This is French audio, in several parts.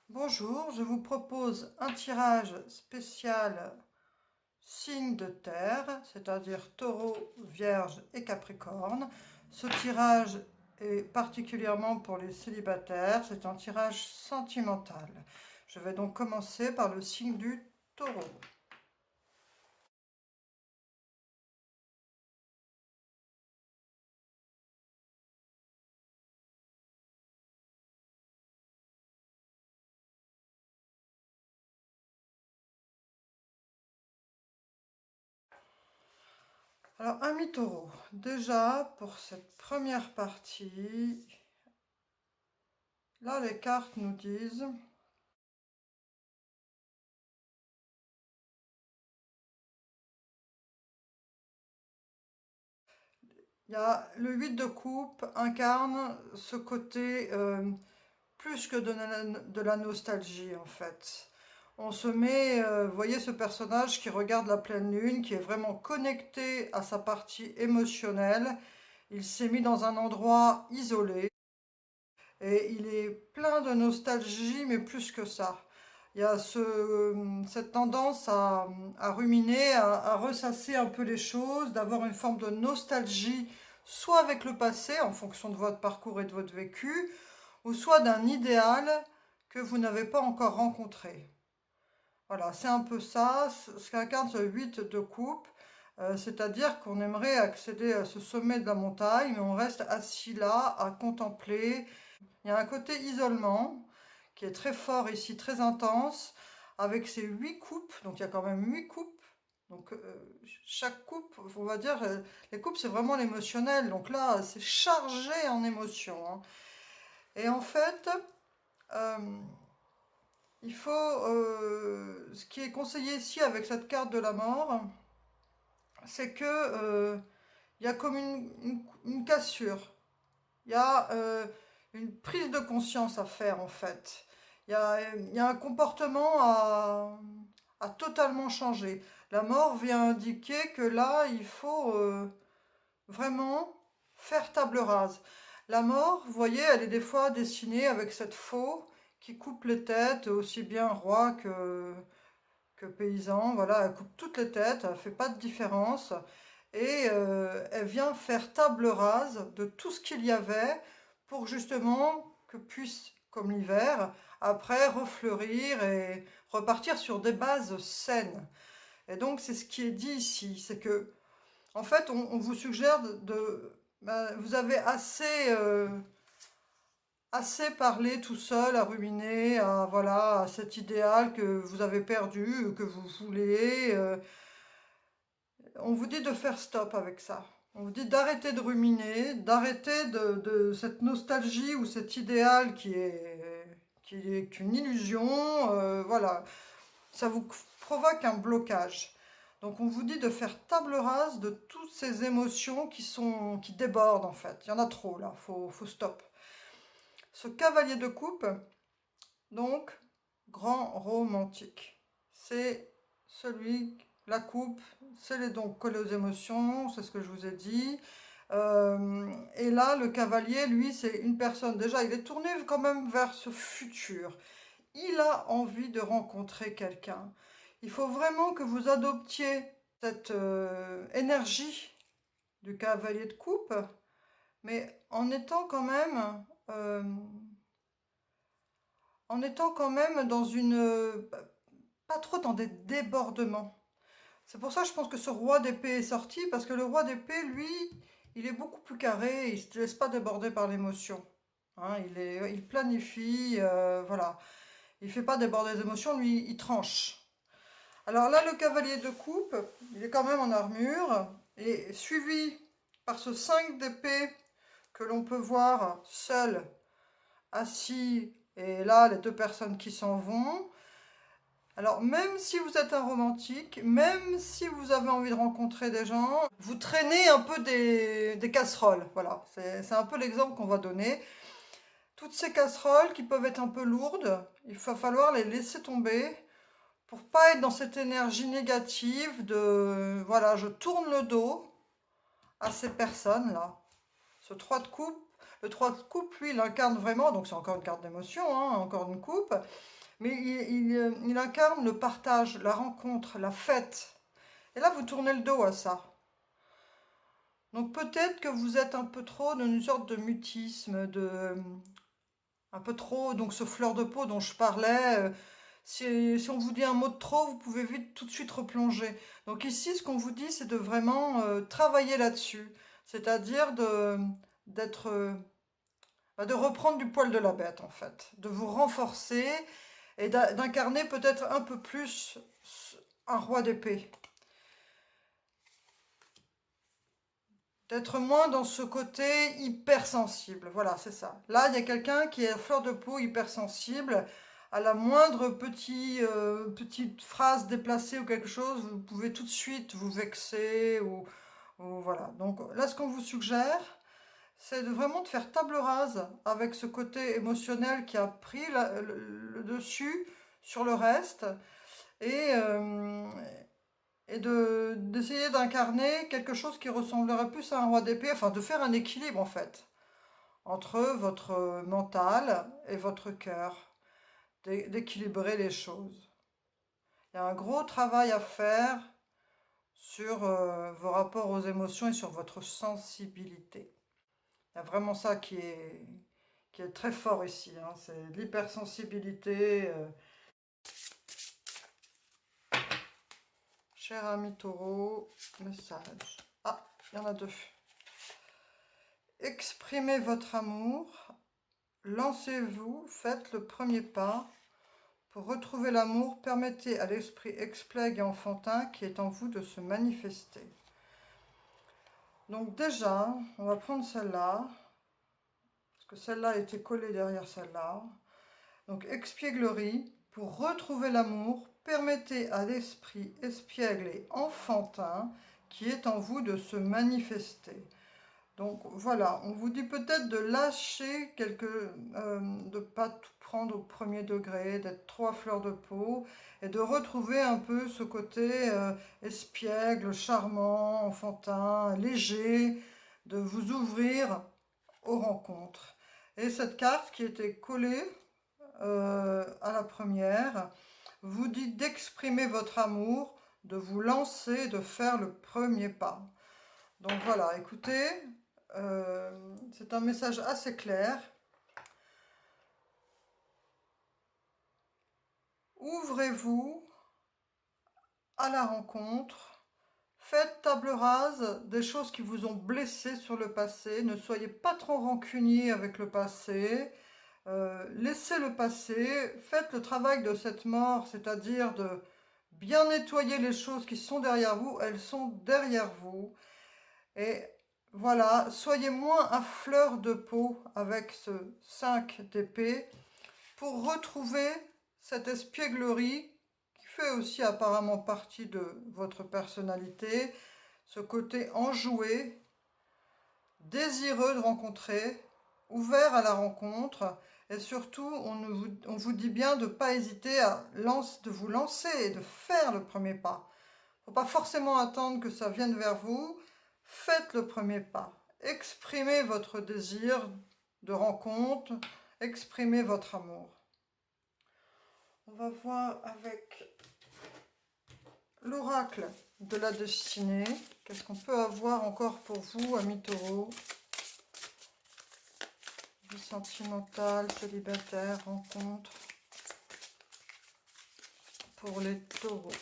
Bonjour, je vous propose un tirage spécial signe de terre, c'est-à-dire Taureau, Vierge et Capricorne. Ce tirage est particulièrement pour les célibataires, c'est un tirage sentimental. Je vais donc commencer par le signe du Taureau. Alors, ami Taureau, déjà pour cette première partie, là les cartes nous disent il y a le 8 de coupe incarne ce côté plus que de la nostalgie en fait. On se met, vous voyez ce personnage qui regarde la pleine lune, qui est vraiment connecté à sa partie émotionnelle. Il s'est mis dans un endroit isolé et il est plein de nostalgie, mais plus que ça. Il y a cette tendance à ruminer, à ressasser un peu les choses, d'avoir une forme de nostalgie, soit avec le passé, en fonction de votre parcours et de votre vécu, ou soit d'un idéal que vous n'avez pas encore rencontré. Voilà, c'est un peu ça, ce qu'incarne ce 8 de coupe, c'est-à-dire qu'on aimerait accéder à ce sommet de la montagne, mais on reste assis là à contempler. Il y a un côté isolement qui est très fort ici, très intense, avec ces 8 coupes, donc il y a quand même 8 coupes. Donc chaque coupe, on va dire, les coupes c'est vraiment l'émotionnel, donc là c'est chargé en émotions, hein. Et en fait, euh, il faut, ce qui est conseillé ici avec cette carte de la mort, c'est que il y a comme une cassure. Il y a une prise de conscience à faire en fait. Il y a un comportement à totalement changer. La mort vient indiquer que là, il faut vraiment faire table rase. La mort, vous voyez, elle est des fois dessinée avec cette faux qui coupe les têtes, aussi bien roi que paysan. Voilà, elle coupe toutes les têtes, elle ne fait pas de différence. Et elle vient faire table rase de tout ce qu'il y avait pour justement que puisse, comme l'hiver, après refleurir et repartir sur des bases saines. Et donc c'est ce qui est dit ici, c'est que en fait on vous suggère ben, vous avez assez parlé tout seul, à ruminer, à, voilà, à cet idéal que vous avez perdu, que vous voulez. On vous dit de faire stop avec ça. On vous dit d'arrêter de ruminer, d'arrêter de cette nostalgie ou cet idéal qui est une illusion. Voilà, ça vous provoque un blocage. Donc on vous dit de faire table rase de toutes ces émotions qui débordent en fait. Il y en a trop là, faut stop. Ce cavalier de coupe, donc, grand romantique. C'est celui, la coupe, c'est les donc collé aux émotions, c'est ce que je vous ai dit. Et là, le cavalier, lui, c'est une personne, déjà, il est tourné quand même vers ce futur. Il a envie de rencontrer quelqu'un. Il faut vraiment que vous adoptiez cette énergie du cavalier de coupe, mais en étant quand même dans pas trop dans des débordements. C'est pour ça que je pense que ce roi d'épée est sorti, parce que le roi d'épée, lui, il est beaucoup plus carré, il ne se laisse pas déborder par l'émotion. Hein, il planifie, voilà. Il ne fait pas déborder les émotions, lui, il tranche. Alors là, le cavalier de coupe, il est quand même en armure, et suivi par ce 5 d'épée que l'on peut voir seul, assis, et là, les deux personnes qui s'en vont. Alors, même si vous êtes un romantique, même si vous avez envie de rencontrer des gens, vous traînez un peu des casseroles. Voilà, c'est un peu l'exemple qu'on va donner. Toutes ces casseroles qui peuvent être un peu lourdes, il va falloir les laisser tomber pour pas être dans cette énergie négative de voilà, je tourne le dos à ces personnes-là. Ce 3 de coupe, le 3 de coupe, lui, il incarne vraiment, donc c'est encore une carte d'émotion, hein, encore une coupe. mais il incarne le partage, la rencontre, la fête. Et là, vous tournez le dos à ça. Donc peut-être que vous êtes un peu trop dans une sorte de mutisme, un peu trop, donc ce fleur de peau dont je parlais, si on vous dit un mot de trop, vous pouvez vite tout de suite replonger. Donc ici, ce qu'on vous dit, c'est de vraiment travailler là-dessus, c'est-à-dire d'être, de reprendre du poil de la bête en fait, de vous renforcer et d'incarner peut-être un peu plus un roi d'épée. D'être moins dans ce côté hypersensible. Voilà, c'est ça. Là, il y a quelqu'un qui est à fleur de peau hypersensible. À la moindre petite phrase déplacée ou quelque chose, vous pouvez tout de suite vous vexer ou voilà. Donc là, ce qu'on vous suggère, c'est vraiment de faire table rase avec ce côté émotionnel qui a pris le dessus sur le reste et, d'essayer d'incarner quelque chose qui ressemblerait plus à un roi d'épée, enfin de faire un équilibre en fait entre votre mental et votre cœur, d'équilibrer les choses. Il y a un gros travail à faire sur vos rapports aux émotions et sur votre sensibilité. Il y a vraiment ça qui est très fort ici, hein. C'est l'hypersensibilité. Cher ami taureau, message. Ah, il y en a deux. Exprimez votre amour, lancez-vous, faites le premier pas. Pour retrouver l'amour, permettez à l'esprit explègue et enfantin qui est en vous de se manifester. Donc déjà, on va prendre celle-là, parce que celle-là a été collée derrière celle-là. Donc expièglerie, pour retrouver l'amour, permettez à l'esprit espiègle et enfantin qui est en vous de se manifester. Donc voilà, on vous dit peut-être de lâcher de ne pas tout prendre au premier degré, d'être trop à fleur de peau, et de retrouver un peu ce côté espiègle, charmant, enfantin, léger, de vous ouvrir aux rencontres. Et cette carte qui était collée à la première vous dit d'exprimer votre amour, de vous lancer, de faire le premier pas. Donc voilà, écoutez, c'est un message assez clair. Ouvrez-vous à la rencontre. Faites table rase des choses qui vous ont blessé sur le passé. Ne soyez pas trop rancunier avec le passé. Laissez le passé. Faites le travail de cette mort, c'est-à-dire de bien nettoyer les choses qui sont derrière vous. Elles sont derrière vous. Et voilà, soyez moins à fleur de peau avec ce 5 d'épée pour retrouver cette espièglerie qui fait aussi apparemment partie de votre personnalité, ce côté enjoué, désireux de rencontrer, ouvert à la rencontre, et surtout on vous dit bien de ne pas hésiter de vous lancer et de faire le premier pas. Il ne faut pas forcément attendre que ça vienne vers vous. Faites le premier pas. Exprimez votre désir de rencontre. Exprimez votre amour. On va voir avec l'oracle de la destinée. Qu'est-ce qu'on peut avoir encore pour vous, amis taureaux? Vie sentimentale, célibataire, rencontre. Pour les taureaux.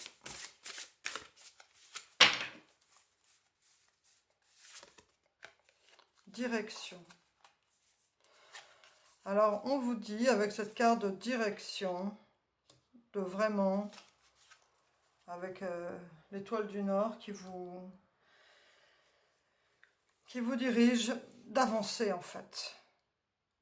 Direction. Alors, on vous dit, avec cette carte de direction, de vraiment, avec l'étoile du Nord qui vous dirige, d'avancer en fait.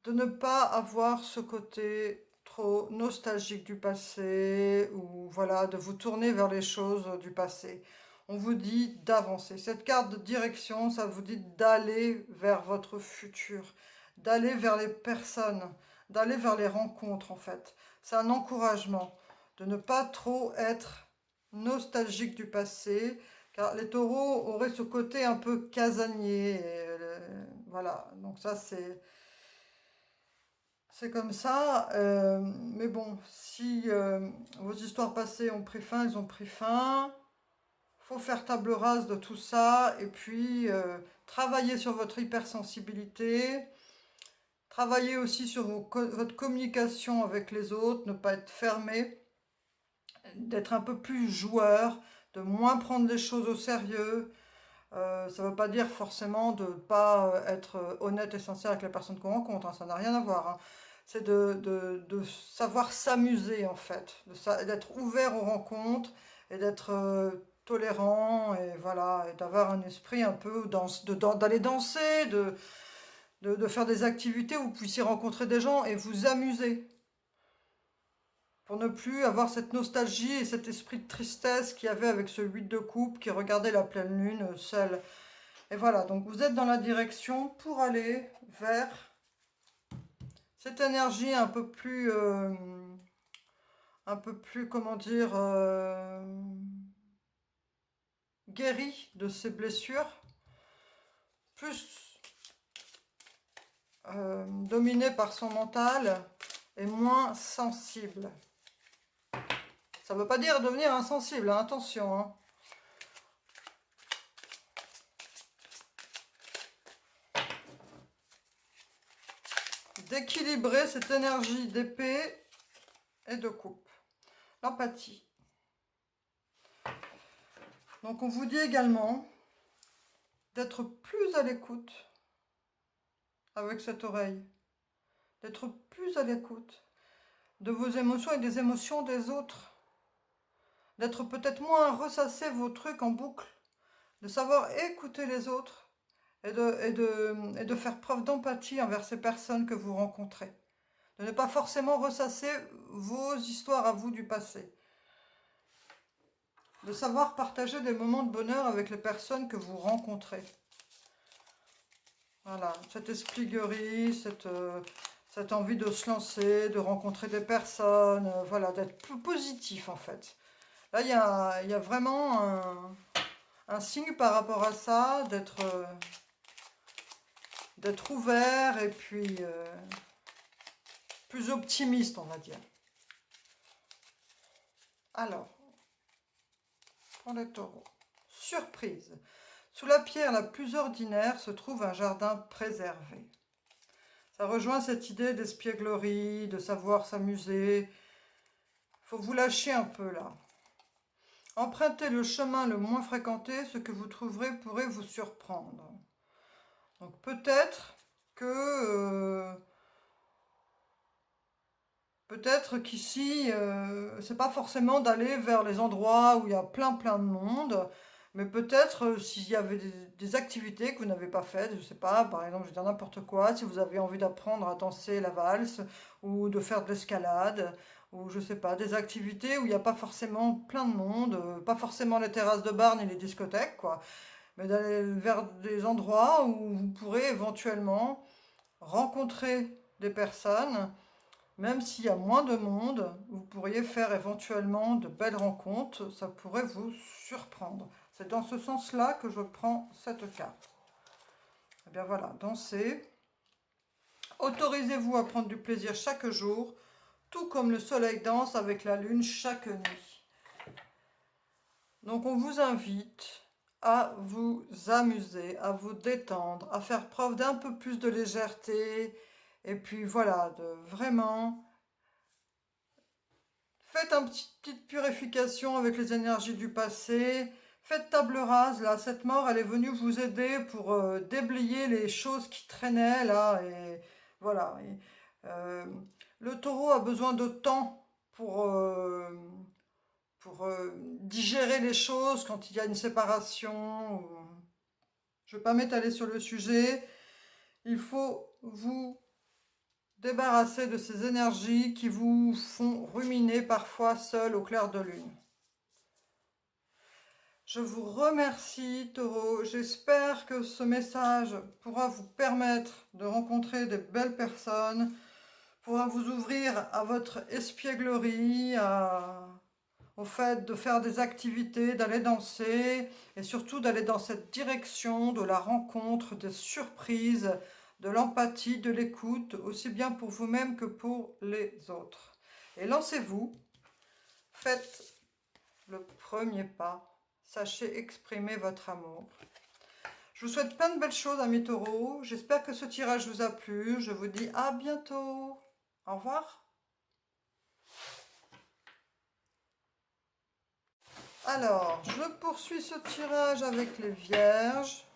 De ne pas avoir ce côté trop nostalgique du passé, ou voilà, de vous tourner vers les choses du passé. On vous dit d'avancer. Cette carte de direction, ça vous dit d'aller vers votre futur, d'aller vers les personnes, d'aller vers les rencontres en fait. C'est un encouragement de ne pas trop être nostalgique du passé, car les taureaux auraient ce côté un peu casanier. Voilà, donc ça c'est c'est comme ça. Mais bon, si vos histoires passées ont pris fin, elles ont pris fin. Faut faire table rase de tout ça et puis travailler sur votre hypersensibilité. Travailler aussi sur votre communication avec les autres, ne pas être fermé, d'être un peu plus joueur, de moins prendre les choses au sérieux. Ça ne veut pas dire forcément de ne pas être honnête et sincère avec les personnes qu'on rencontre, hein, ça n'a rien à voir, hein. C'est de savoir s'amuser en fait, d'être ouvert aux rencontres et d'être tolérant et voilà, et d'avoir un esprit un peu d'aller danser, de faire des activités où vous puissiez rencontrer des gens et vous amuser. Pour ne plus avoir cette nostalgie et cet esprit de tristesse qu'il y avait avec ce 8 de coupe qui regardait la pleine lune seul. Et voilà, donc vous êtes dans la direction pour aller vers cette énergie un peu plus, comment dire, guérie de ses blessures, plus dominée par son mental et moins sensible. Ça ne veut pas dire devenir insensible, hein, attention, hein. D'équilibrer cette énergie d'épée et de coupe. L'empathie. Donc on vous dit également d'être plus à l'écoute avec cette oreille, d'être plus à l'écoute de vos émotions et des émotions des autres, d'être peut-être moins à ressasser vos trucs en boucle, de savoir écouter les autres et de faire preuve d'empathie envers ces personnes que vous rencontrez, de ne pas forcément ressasser vos histoires à vous du passé, de savoir partager des moments de bonheur avec les personnes que vous rencontrez. Voilà, cet esprit guéri, cette envie de se lancer, de rencontrer des personnes, voilà, d'être plus positif en fait. Là, il y a vraiment un signe par rapport à ça, d'être ouvert et puis plus optimiste, on va dire. Alors, pour les taureaux, surprise. Sous la pierre la plus ordinaire se trouve un jardin préservé. Ça rejoint cette idée d'espièglerie, de savoir s'amuser. Il faut vous lâcher un peu là. Empruntez le chemin le moins fréquenté, ce que vous trouverez pourrait vous surprendre. Donc peut-être que peut-être qu'ici, c'est pas forcément d'aller vers les endroits où il y a plein de monde, mais peut-être s'il y avait des activités que vous n'avez pas faites, je sais pas, par exemple, je vais dire n'importe quoi, si vous avez envie d'apprendre à danser la valse, ou de faire de l'escalade, ou je sais pas, des activités où il n'y a pas forcément plein de monde, pas forcément les terrasses de bar ni les discothèques, quoi, mais d'aller vers des endroits où vous pourrez éventuellement rencontrer des personnes. Même s'il y a moins de monde, vous pourriez faire éventuellement de belles rencontres, ça pourrait vous surprendre. C'est dans ce sens-là que je prends cette carte. Et bien voilà, dansez. Autorisez-vous à prendre du plaisir chaque jour, tout comme le soleil danse avec la lune chaque nuit. Donc on vous invite à vous amuser, à vous détendre, à faire preuve d'un peu plus de légèreté, et puis voilà, de vraiment... Faites une petite purification avec les énergies du passé. Faites table rase, là. Cette mort, elle est venue vous aider pour déblayer les choses qui traînaient, là. Et voilà. Euh, le taureau a besoin de temps pour digérer les choses quand il y a une séparation. Je ne vais pas m'étaler sur le sujet. Il faut vous débarrasser de ces énergies qui vous font ruminer parfois seul au clair de lune. Je vous remercie, Taureau. J'espère que ce message pourra vous permettre de rencontrer des belles personnes, pourra vous ouvrir à votre espièglerie, au fait de faire des activités, d'aller danser et surtout d'aller dans cette direction de la rencontre, des surprises, de l'empathie, de l'écoute, aussi bien pour vous-même que pour les autres. Et lancez-vous, faites le premier pas, sachez exprimer votre amour. Je vous souhaite plein de belles choses, amis taureaux. J'espère que ce tirage vous a plu. Je vous dis à bientôt. Au revoir. Alors, je poursuis ce tirage avec les vierges.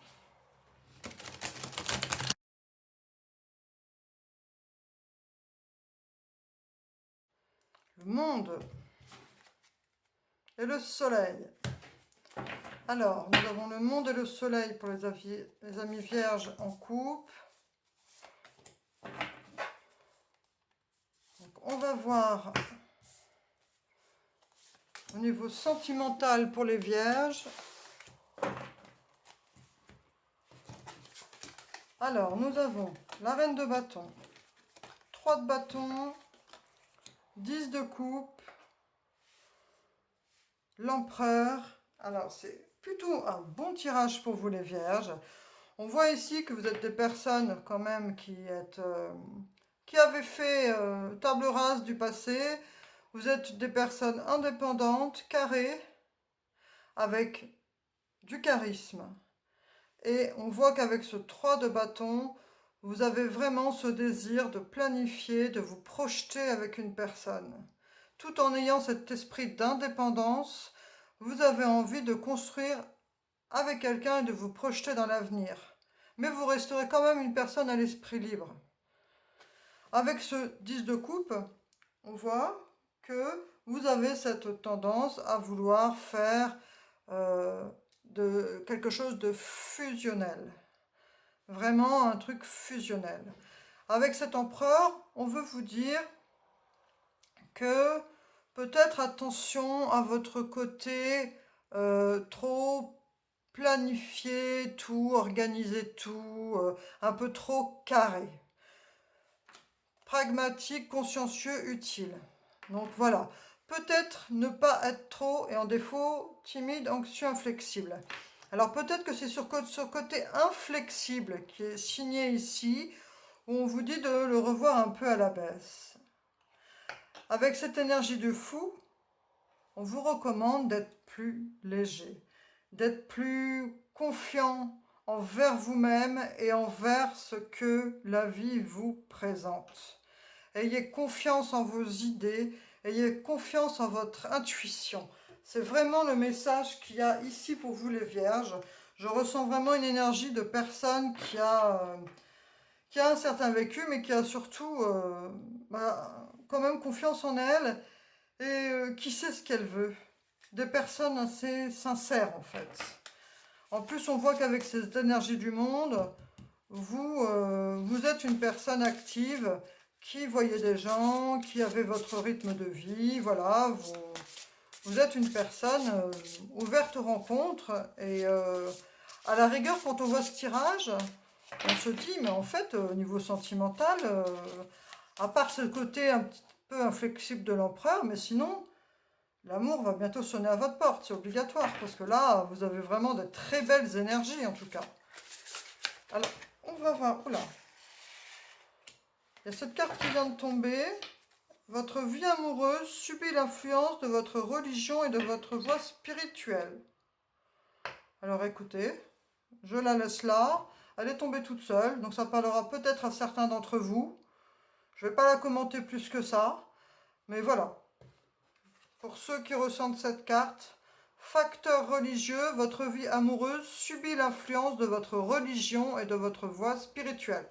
Le monde et le soleil. Alors, nous avons le monde et le soleil pour les amis vierges en couple. Donc, on va voir au niveau sentimental pour les vierges. Alors, nous avons la reine de bâton, 3 de bâton, 10 de coupe, l'empereur. Alors, c'est plutôt un bon tirage pour vous les vierges. On voit ici que vous êtes des personnes quand même qui avaient fait table rase du passé. Vous êtes des personnes indépendantes, carrées, avec du charisme. Et on voit qu'avec ce 3 de bâton, vous avez vraiment ce désir de planifier, de vous projeter avec une personne. Tout en ayant cet esprit d'indépendance, vous avez envie de construire avec quelqu'un et de vous projeter dans l'avenir. Mais vous resterez quand même une personne à l'esprit libre. Avec ce 10 de coupe, on voit que vous avez cette tendance à vouloir faire quelque chose de fusionnel. Vraiment un truc fusionnel. Avec cet empereur, on veut vous dire que peut-être attention à votre côté trop planifier tout, organiser tout, un peu trop carré. Pragmatique, consciencieux, utile. Donc voilà, peut-être ne pas être trop, et en défaut, timide, anxieux, inflexible. Alors peut-être que c'est sur ce côté inflexible qui est signé ici, où on vous dit de le revoir un peu à la baisse. Avec cette énergie de fou, on vous recommande d'être plus léger, d'être plus confiant envers vous-même et envers ce que la vie vous présente. Ayez confiance en vos idées, ayez confiance en votre intuition. C'est vraiment le message qu'il y a ici pour vous les vierges. Je ressens vraiment une énergie de personne qui a un certain vécu, mais qui a surtout quand même confiance en elle et qui sait ce qu'elle veut. Des personnes assez sincères en fait. En plus, on voit qu'avec cette énergie du monde, vous êtes une personne active qui voyait des gens, qui avait votre rythme de vie, voilà, vous êtes une personne ouverte aux rencontres et à la rigueur, quand on voit ce tirage, on se dit, mais en fait, au niveau sentimental, à part ce côté un petit peu inflexible de l'empereur, mais sinon, l'amour va bientôt sonner à votre porte, c'est obligatoire, parce que là, vous avez vraiment de très belles énergies, en tout cas. Alors, on va voir, oula, il y a cette carte qui vient de tomber. Votre vie amoureuse subit l'influence de votre religion et de votre voie spirituelle. Alors écoutez, je la laisse là. Elle est tombée toute seule, donc ça parlera peut-être à certains d'entre vous. Je ne vais pas la commenter plus que ça, mais voilà. Pour ceux qui ressentent cette carte, facteur religieux, votre vie amoureuse subit l'influence de votre religion et de votre voie spirituelle.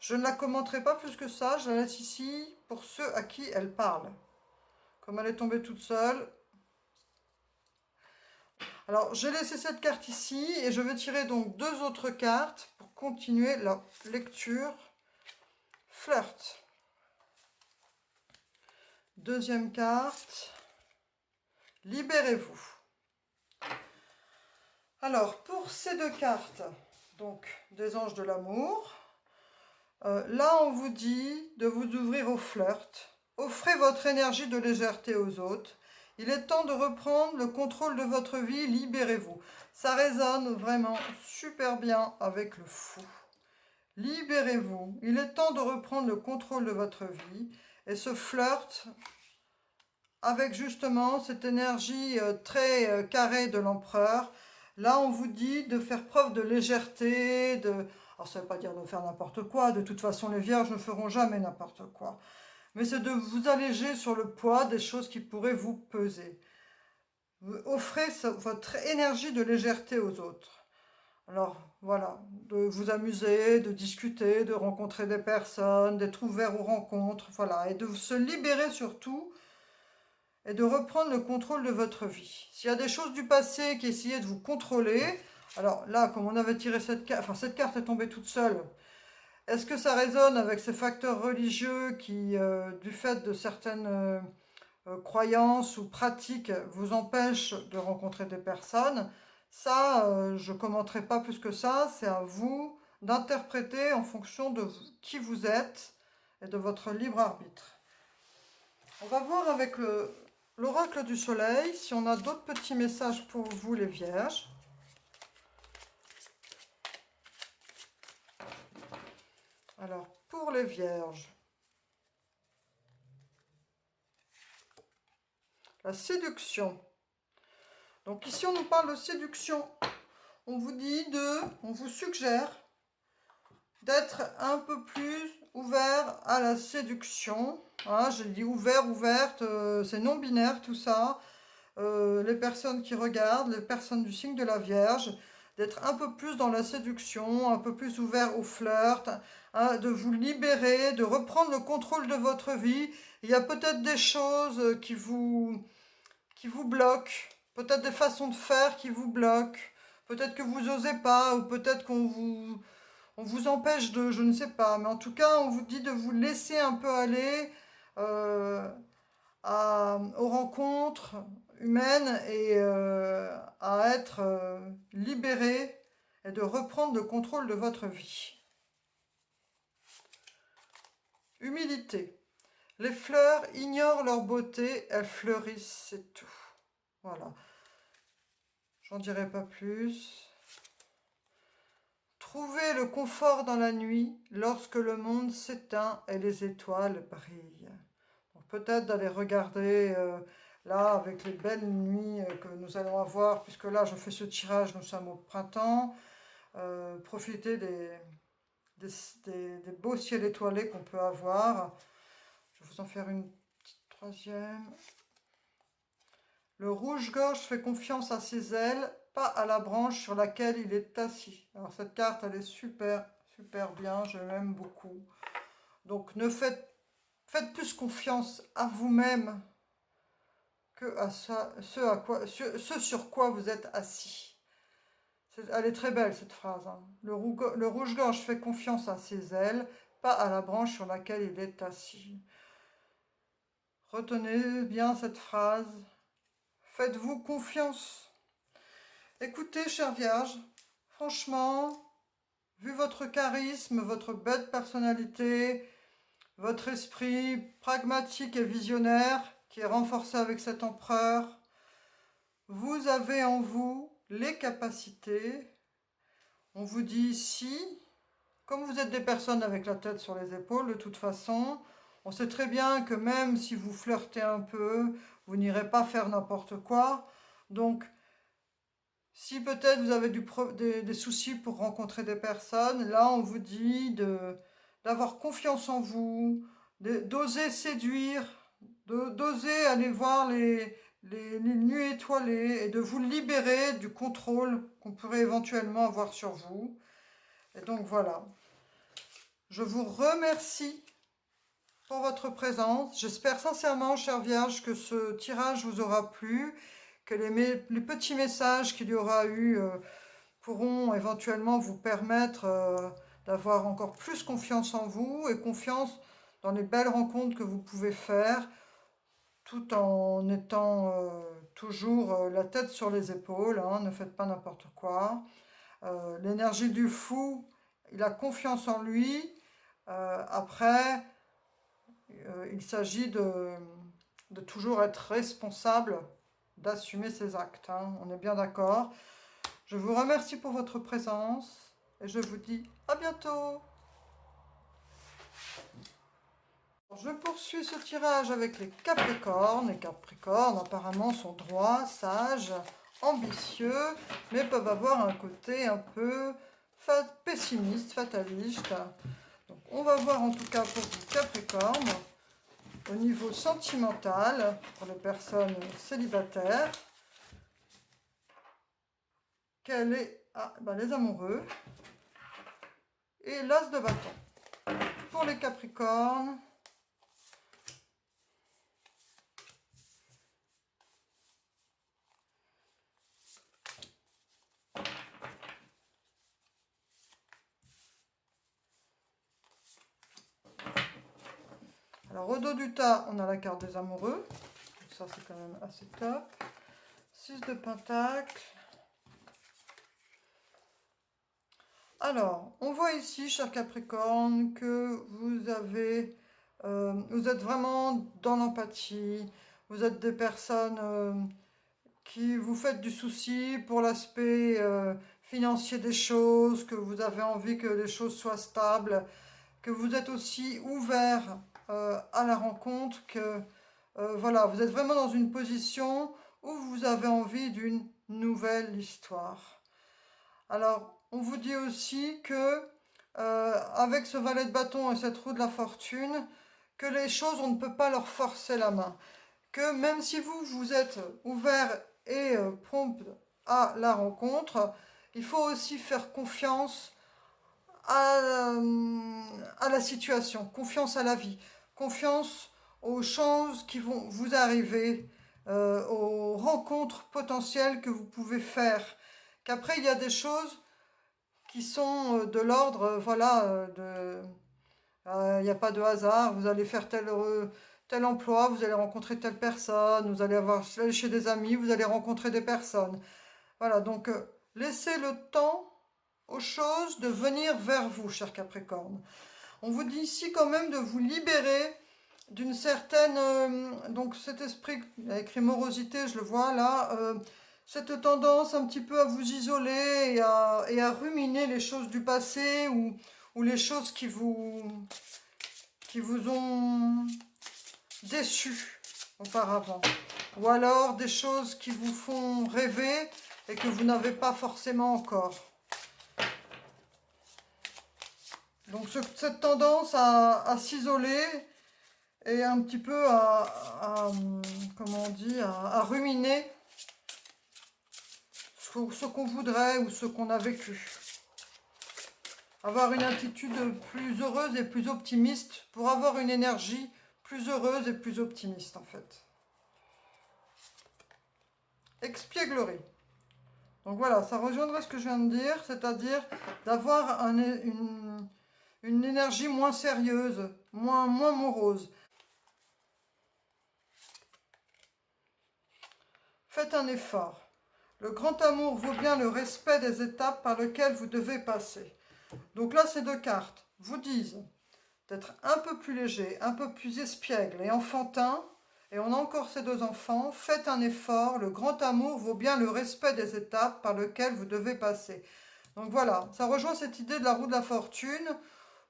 Je ne la commenterai pas plus que ça, je la laisse ici pour ceux à qui elle parle. Comme elle est tombée toute seule. Alors, j'ai laissé cette carte ici et je vais tirer donc 2 autres cartes pour continuer la lecture. Flirt. Deuxième carte. Libérez-vous. Alors, pour ces 2 cartes, donc des anges de l'amour, là on vous dit de vous ouvrir au flirt. Offrez votre énergie de légèreté aux autres. Il est temps de reprendre le contrôle de votre vie, libérez-vous. Ça résonne vraiment super bien avec le fou. Libérez-vous. Il est temps de reprendre le contrôle de votre vie. Et ce flirt avec justement cette énergie très carrée de l'empereur. Là, on vous dit de faire preuve de légèreté, alors ça ne veut pas dire de faire n'importe quoi, de toute façon les vierges ne feront jamais n'importe quoi. Mais c'est de vous alléger sur le poids des choses qui pourraient vous peser. Vous offrez votre énergie de légèreté aux autres. Alors voilà, de vous amuser, de discuter, de rencontrer des personnes, d'être ouvert aux rencontres, voilà, et de se libérer surtout et de reprendre le contrôle de votre vie. S'il y a des choses du passé qui essayaient de vous contrôler, alors là, comme on avait tiré cette carte, enfin cette carte est tombée toute seule, est-ce que ça résonne avec ces facteurs religieux qui, du fait de certaines croyances ou pratiques, vous empêchent de rencontrer des personnes? Ça, je ne commenterai pas plus que ça, c'est à vous d'interpréter en fonction de qui vous êtes et de votre libre arbitre. On va voir avec l'oracle du soleil si on a d'autres petits messages pour vous les vierges. Alors, pour les vierges, la séduction. Donc ici, on nous parle de séduction. On vous suggère d'être un peu plus ouvert à la séduction. Hein, j'ai dit ouvert, ouverte, c'est non binaire tout ça. Les personnes qui regardent, les personnes du signe de la Vierge, d'être un peu plus dans la séduction, un peu plus ouvert au flirt, hein, de vous libérer, de reprendre le contrôle de votre vie. Il y a peut-être des choses qui vous bloquent, peut-être des façons de faire qui vous bloquent, peut-être que vous n'osez pas, ou peut-être on vous empêche de, je ne sais pas, mais en tout cas, on vous dit de vous laisser un peu aller euh, aux rencontres humaines et à être libéré et de reprendre le contrôle de votre vie. Humilité. Les fleurs ignorent leur beauté, elles fleurissent, c'est tout. Voilà. J'en dirai pas plus. Trouvez le confort dans la nuit lorsque le monde s'éteint et les étoiles brillent. Peut-être d'aller regarder là avec les belles nuits que nous allons avoir, puisque là je fais ce tirage, nous sommes au printemps, profiter des beaux ciels étoilés qu'on peut avoir. Je vais vous en faire une petite troisième. Le rouge-gorge fait confiance à ses ailes, pas à la branche sur laquelle il est assis. Alors cette carte, elle est super, super bien, je l'aime beaucoup. Donc faites plus confiance à vous-même que à ce sur quoi vous êtes assis. Elle est très belle cette phrase. Hein. Le rouge-gorge fait confiance à ses ailes, pas à la branche sur laquelle il est assis. Retenez bien cette phrase. Faites-vous confiance. Écoutez, chère Vierge, franchement, vu votre charisme, votre belle personnalité, votre esprit pragmatique et visionnaire, qui est renforcé avec cet empereur, vous avez en vous les capacités. On vous dit ici, comme vous êtes des personnes avec la tête sur les épaules, de toute façon, on sait très bien que même si vous flirtez un peu, vous n'irez pas faire n'importe quoi. Donc, si peut-être vous avez des soucis pour rencontrer des personnes, là on vous dit d'avoir confiance en vous, d'oser séduire, d'oser aller voir les nuits étoilées et de vous libérer du contrôle qu'on pourrait éventuellement avoir sur vous. Et donc voilà, je vous remercie pour votre présence. J'espère sincèrement, chère Vierge, que ce tirage vous aura plu, que les petits messages qu'il y aura eu pourront éventuellement vous permettre d'avoir encore plus confiance en vous et confiance dans les belles rencontres que vous pouvez faire, tout en étant toujours la tête sur les épaules, hein, ne faites pas n'importe quoi. L'énergie du fou, il a confiance en lui. Après, il s'agit de toujours être responsable, d'assumer ses actes. Hein, on est bien d'accord. Je vous remercie pour votre présence et je vous dis à bientôt. Je poursuis ce tirage avec les Capricornes. Les Capricornes apparemment sont droits, sages, ambitieux, mais peuvent avoir un côté un peu pessimiste, fataliste. Donc, on va voir en tout cas pour vous Capricornes, au niveau sentimental, pour les personnes célibataires. Quel est... Ah, ben les amoureux. Et l'as de bâton. Pour les Capricornes... Alors, au dos du tas, on a la carte des amoureux. Donc ça, c'est quand même assez top. 6 de Pentacle. Alors, on voit ici, cher Capricorne, que vous êtes vraiment dans l'empathie. Vous êtes des personnes qui vous faites du souci pour l'aspect financier des choses, que vous avez envie que les choses soient stables, que vous êtes aussi ouvert à la rencontre, que voilà, vous êtes vraiment dans une position où vous avez envie d'une nouvelle histoire. Alors, on vous dit aussi que avec ce valet de bâton et cette roue de la fortune, que les choses, on ne peut pas leur forcer la main. Que même si vous êtes ouvert et prompt à la rencontre, il faut aussi faire confiance à la situation, confiance à la vie, confiance aux choses qui vont vous arriver, aux rencontres potentielles que vous pouvez faire. Qu'après, il y a des choses qui sont de l'ordre, voilà, il n'y a pas de hasard, vous allez faire tel emploi, vous allez rencontrer telle personne, vous allez aller chez des amis, vous allez rencontrer des personnes. Voilà, donc laissez le temps aux choses de venir vers vous, cher Capricorne. On vous dit ici quand même de vous libérer d'une certaine... donc cet esprit, il y a écrit morosité, je le vois là, cette tendance un petit peu à vous isoler et à ruminer les choses du passé ou les choses qui vous ont déçu auparavant. Ou alors des choses qui vous font rêver et que vous n'avez pas forcément encore. Donc cette tendance à s'isoler et un petit peu comment on dit, à ruminer ce qu'on voudrait ou ce qu'on a vécu. Avoir une attitude plus heureuse et plus optimiste pour avoir une énergie plus heureuse et plus optimiste en fait. Expièglerie. Donc voilà, ça rejoindrait ce que je viens de dire, c'est-à-dire d'avoir une énergie moins sérieuse, moins morose. Faites un effort. Le grand amour vaut bien le respect des étapes par lesquelles vous devez passer. Donc là, ces deux cartes vous disent d'être un peu plus léger, un peu plus espiègle et enfantin. Et on a encore ces deux enfants. Faites un effort. Le grand amour vaut bien le respect des étapes par lesquelles vous devez passer. Donc voilà, ça rejoint cette idée de la roue de la fortune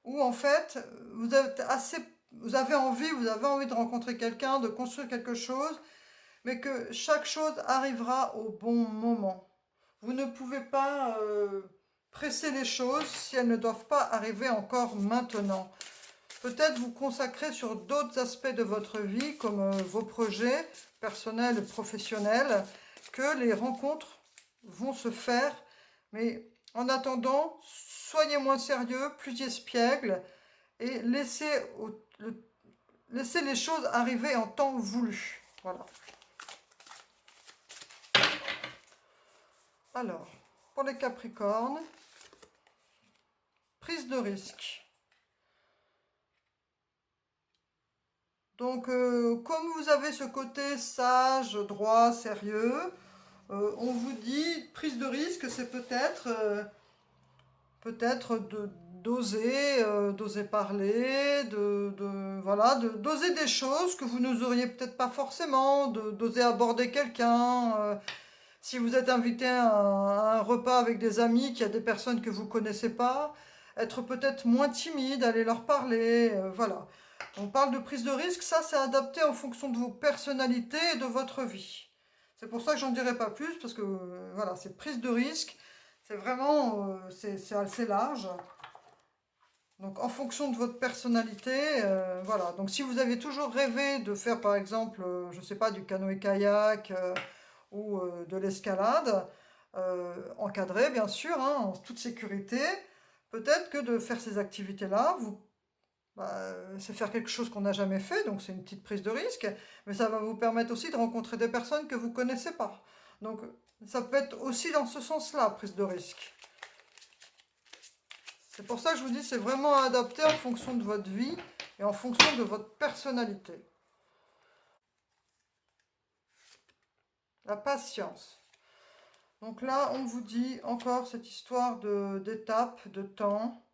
où en fait, vous avez envie de rencontrer quelqu'un, de construire quelque chose, mais que chaque chose arrivera au bon moment. Vous ne pouvez pas presser les choses si elles ne doivent pas arriver encore maintenant. Peut-être vous consacrer sur d'autres aspects de votre vie, comme vos projets personnels et professionnels, que les rencontres vont se faire. Mais en attendant, soyez moins sérieux, plus espiègle, et laissez les choses arriver en temps voulu. Voilà. Alors, pour les Capricornes, prise de risque. Donc, comme vous avez ce côté sage, droit, sérieux, on vous dit, prise de risque, c'est peut-être d'oser parler, voilà, d'oser des choses que vous n'oseriez peut-être pas forcément, d'oser aborder quelqu'un. Si vous êtes invité à un repas avec des amis, qu'il y a des personnes que vous ne connaissez pas, être peut-être moins timide, aller leur parler, voilà. On parle de prise de risque, ça c'est adapté en fonction de vos personnalités et de votre vie. C'est pour ça que j'en dirai pas plus, parce que voilà, c'est prise de risque, c'est vraiment, c'est assez large. Donc en fonction de votre personnalité, voilà. Donc si vous avez toujours rêvé de faire par exemple, je sais pas, du canoë-kayak ou de l'escalade, encadrée bien sûr, hein, en toute sécurité, peut-être que de faire ces activités-là, c'est faire quelque chose qu'on n'a jamais fait, donc c'est une petite prise de risque, mais ça va vous permettre aussi de rencontrer des personnes que vous ne connaissez pas. Donc ça peut être aussi dans ce sens-là, prise de risque. C'est pour ça que je vous dis, c'est vraiment adapté en fonction de votre vie et en fonction de votre personnalité. La patience. Donc là, on vous dit encore cette histoire d'étape, de temps,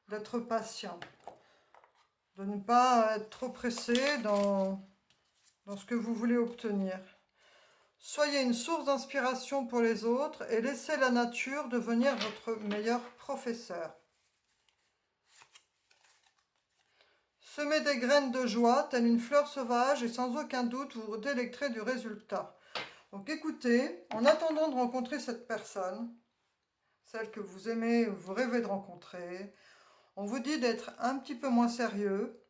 d'être patient, de ne pas être trop pressé dans ce que vous voulez obtenir. Soyez une source d'inspiration pour les autres et laissez la nature devenir votre meilleur professeur. Semez des graines de joie, telle une fleur sauvage, et sans aucun doute vous vous délecterez du résultat. Donc écoutez, en attendant de rencontrer cette personne, celle que vous aimez, vous rêvez de rencontrer, on vous dit d'être un petit peu moins sérieux,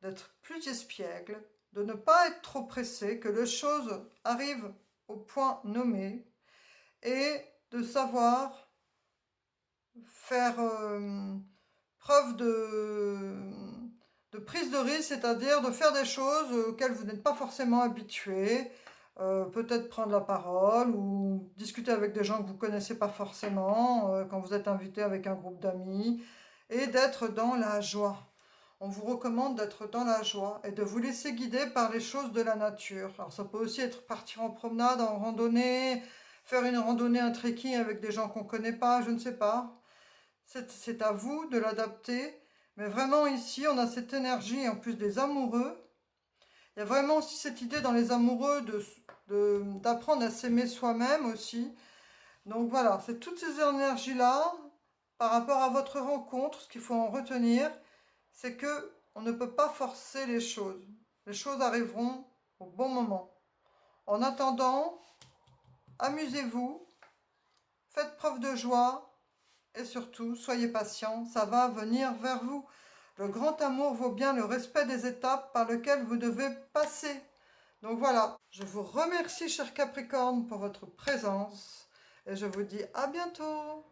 d'être plus espiègle, de ne pas être trop pressé, que les choses arrivent au point nommé, et de savoir faire preuve de prise de risque, c'est-à-dire de faire des choses auxquelles vous n'êtes pas forcément habitué, peut-être prendre la parole ou discuter avec des gens que vous ne connaissez pas forcément, quand vous êtes invité avec un groupe d'amis, et d'être dans la joie. On vous recommande d'être dans la joie et de vous laisser guider par les choses de la nature. Alors ça peut aussi être partir en promenade, en randonnée, faire une randonnée, un trekking avec des gens qu'on ne connaît pas, je ne sais pas. C'est à vous de l'adapter. Mais vraiment ici, on a cette énergie, en plus des amoureux. Il y a vraiment aussi cette idée dans les amoureux d'apprendre à s'aimer soi-même aussi. Donc voilà, c'est toutes ces énergies-là, par rapport à votre rencontre, ce qu'il faut en retenir, c'est que on ne peut pas forcer les choses. Les choses arriveront au bon moment. En attendant, amusez-vous, faites preuve de joie et surtout, soyez patient, ça va venir vers vous. Le grand amour vaut bien le respect des étapes par lesquelles vous devez passer. Donc voilà, je vous remercie, cher Capricorne, pour votre présence et je vous dis à bientôt.